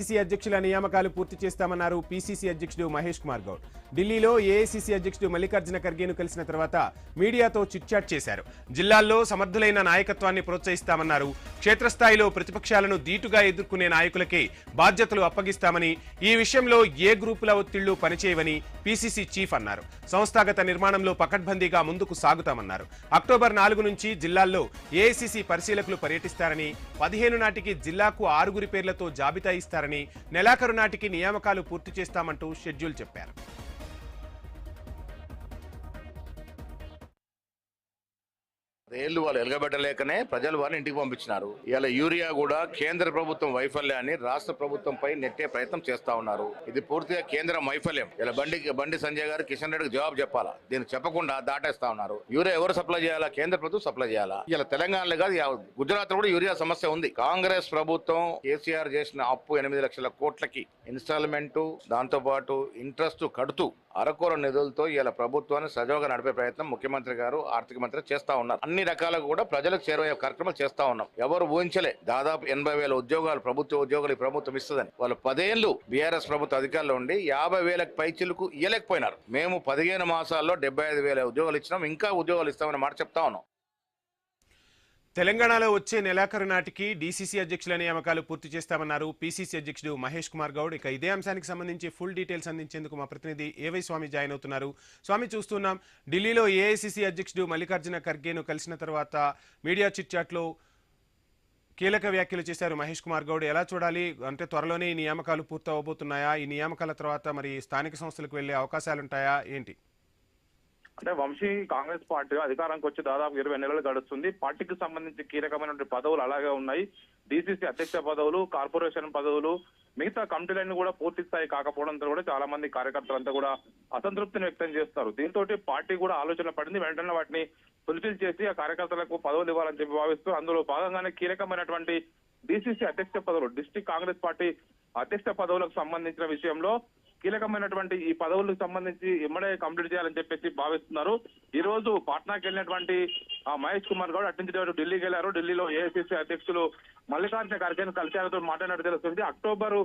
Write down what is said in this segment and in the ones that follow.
AICC అధ్యక్షుల నియామకాలు పూర్తి చేస్తామన్నారు పీసీసీ అధ్యక్షుడు మహేష్ కుమార్ గౌడ్. ఢిల్లీలో ఏఐసీసీ అధ్యక్షుడు మల్లికార్జున ఖర్గేను కలిసిన తర్వాత మీడియాతో చిట్చాట్ చేశారు. జిల్లాల్లో సమర్థులైన నాయకత్వాన్ని ప్రోత్సహిస్తామన్నారు. క్షేత్రస్థాయిలో ప్రతిపక్షాలను ధీటుగా ఎదుర్కొనే నాయకులకే బాధ్యతలు అప్పగిస్తామని, ఈ విషయంలో ఏ గ్రూపుల ఒత్తిళ్లు పనిచేయవని పీసీసీ చీఫ్ అన్నారు. సంస్థాగత నిర్మాణంలో పకడ్బందీగా ముందుకు సాగుతామన్నారు. అక్టోబర్ 4 నుంచి జిల్లాల్లో ఏఐసీసీ పరిశీలకులు పర్యటిస్తారని, 15 నాటికి జిల్లాకు 6 పేర్లతో జాబితా ఇస్తారని, నెలాఖరు నాటికి నియామకాలు పూర్తి చేస్తామంటూ షెడ్యూల్ చెప్పారు. రేళ్లు వాళ్ళు ఎలగబెట్టలేకనే ప్రజలు వారిని ఇంటికి పంపించినారు. ఇలా యూరియా కూడా కేంద్ర ప్రభుత్వం వైఫల్యాన్ని రాష్ట్ర ప్రభుత్వంపై నెట్టే ప్రయత్నం చేస్తా ఉన్నారు. ఇది పూర్తిగా కేంద్ర వైఫల్యం. ఇలా బండి సంజయ్ గారు కిషన్ రెడ్డికి జవాబు చెప్పాలా, దీన్ని చెప్పకుండా దాటేస్తా ఉన్నారు. యూరియా ఎవరు సప్లై చేయాలా? కేంద్ర ప్రభుత్వం సప్లై చేయాలా. ఇలా తెలంగాణలో కాదు, గుజరాత్ లో కూడా యూరియా సమస్య ఉంది. కాంగ్రెస్ ప్రభుత్వం కేసీఆర్ చేసిన అప్పు 8 లక్షల కోట్లకి ఇన్స్టాల్మెంట్, దాంతో పాటు ఇంట్రెస్ట్ కడుతూ అరకొర నిధులతో ఇలా ప్రభుత్వాన్ని సజావుగా నడిపే ప్రయత్నం ముఖ్యమంత్రి గారు, ఆర్థిక మంత్రి చేస్తా ఉన్నారు. అన్ని రకాలుగా కూడా ప్రజలకు చేరువయ్యే కార్యక్రమాలు చేస్తా ఉన్నాం. ఎవరు ఊహించలే దాదాపు 80,000 ఉద్యోగాలు, ప్రభుత్వ ఉద్యోగాలు ఈ ప్రభుత్వం ఇస్తుందని. వాళ్ళు 10 ఏళ్లు బీఆర్ఎస్ ప్రభుత్వ అధికారులు ఉండి 50,000 పైచిలకు ఇయ్యలేకపోయినారు. మేము 15 మాసాల్లో 75,000 ఉద్యోగాలు ఇచ్చినాం, ఇంకా ఉద్యోగాలు ఇస్తామని మాట చెప్తా ఉన్నాం. తెలంగాణలో వచ్చే నెలాఖరు నాటికి డీసీసీ అధ్యక్షుల నియామకాలు పూర్తి చేస్తామన్నారు పీసీసీ అధ్యక్షుడు మహేష్ కుమార్ గౌడ్. ఇక ఇదే అంశానికి సంబంధించి ఫుల్ డీటెయిల్స్ అందించేందుకు మా ప్రతినిధి ఏవై స్వామి జాయిన్ అవుతున్నారు. స్వామి, చూస్తున్నాం ఢిల్లీలో ఏఐసీసీ అధ్యక్షుడు మల్లికార్జున ఖర్గేను కలిసిన తర్వాత మీడియా చిట్చాట్లో కీలక వ్యాఖ్యలు చేశారు మహేష్ కుమార్ గౌడ్. ఎలా చూడాలి అంటే, త్వరలోనే ఈ నియామకాలు పూర్తి అవబోతున్నాయా? ఈ నియామకాల తర్వాత మరి స్థానిక సంస్థలకు వెళ్లే అవకాశాలుంటాయా ఏంటి? అంటే వంశీ కాంగ్రెస్ పార్టీ అధికారానికి వచ్చి దాదాపు 20 నెలలు గడుస్తుంది. పార్టీకి సంబంధించి కీలకమైనటువంటి పదవులు అలాగే ఉన్నాయి. డీసీసీ అధ్యక్ష పదవులు, కార్పొరేషన్ పదవులు, మిగతా కమిటీలన్నీ కూడా పూర్తి స్థాయి కాకపోవడంతో కూడా చాలా మంది కార్యకర్తలంతా కూడా అసంతృప్తిని వ్యక్తం చేస్తారు. దీంతో పార్టీ కూడా ఆలోచన పడింది, వెంటనే వాటిని ఫుల్ఫిల్ చేసి ఆ కార్యకర్తలకు పదవులు ఇవ్వాలని చెప్పి భావిస్తూ అందులో భాగంగానే కీలకమైనటువంటి డీసీసీ అధ్యక్ష పదవులు, డిస్ట్రిక్ట్ కాంగ్రెస్ పార్టీ అధ్యక్ష పదవులకు సంబంధించిన విషయంలో కీలకమైనటువంటి ఈ పదవులకు సంబంధించి ఇమ్మడే కంప్లీట్ చేయాలని చెప్పేసి భావిస్తున్నారు. ఈ రోజు పాట్నాకి వెళ్ళినటువంటి మహేష్ కుమార్ గౌడ్ అటు నుంచి ఢిల్లీకి వెళ్లారు. ఢిల్లీలో ఏఐసీసీ అధ్యక్షులు మల్లికార్జున ఖర్గేను కలిసేతో మాట్లాడినట్టు తెలుస్తుంది. అక్టోబర్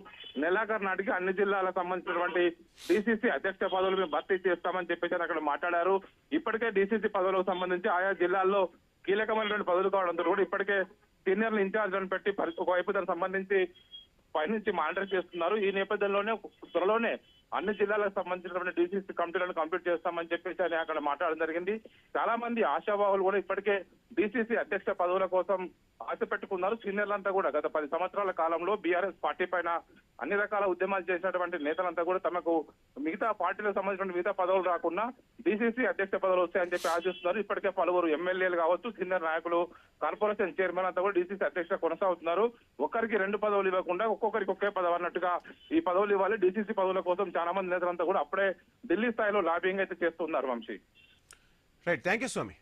నెలాఖరు నాటికి అన్ని జిల్లాలకు సంబంధించినటువంటి డీసీసీ అధ్యక్ష పదవులు మేము భర్తీ చేస్తామని చెప్పేసి అక్కడ మాట్లాడారు. ఇప్పటికే డీసీసీ పదవులకు సంబంధించి ఆయా జిల్లాల్లో కీలకమైనటువంటి పదవులు కావడంతో కూడా ఇప్పటికే సీనియర్లు ఇన్ఛార్జ్లను పెట్టి ఒకవైపు దానికి సంబంధించి పైనుంచి మానిటర్ చేస్తున్నారు. ఈ నేపథ్యంలోనే త్వరలోనే అన్ని జిల్లాలకు సంబంధించినటువంటి డీసీసీ కమిటీలను కంప్లీట్ చేస్తామని చెప్పేసి అని అక్కడ మాట్లాడడం జరిగింది. చాలా మంది ఆశావాహులు కూడా ఇప్పటికే డీసీసీ అధ్యక్ష పదవుల కోసం ఆశ పెట్టుకున్నారు. సీనియర్లంతా కూడా గత 10 సంవత్సరాల కాలంలో బీఆర్ఎస్ పార్టీ పైన అన్ని రకాల ఉద్యమాలు చేసినటువంటి నేతలంతా కూడా తమకు మిగతా పార్టీలకు సంబంధించిన మిగతా పదవులు రాకుండా డీసీసీ అధ్యక్ష పదవులు వస్తాయని చెప్పి ఆశిస్తున్నారు. ఇప్పటికే పలువురు ఎమ్మెల్యేలు కావచ్చు, సీనియర్ నాయకులు, కార్పొరేషన్ చైర్మన్ అంతా కూడా డీసీసీ అధ్యక్ష కొనసాగుతున్నారు. ఒక్కరికి 2 పదవులు ఇవ్వకుండా ఒక్కొక్కరికి ఒకే పదవి అన్నట్టుగా ఈ పదవులు ఇవ్వాలి. డీసీసీ పదవుల కోసం చాలా మంది నేతలంతా కూడా అప్పుడే ఢిల్లీ స్థాయిలో లాబింగ్ అయితే చేస్తున్నారు. Vamsi, right, thank you Swamy.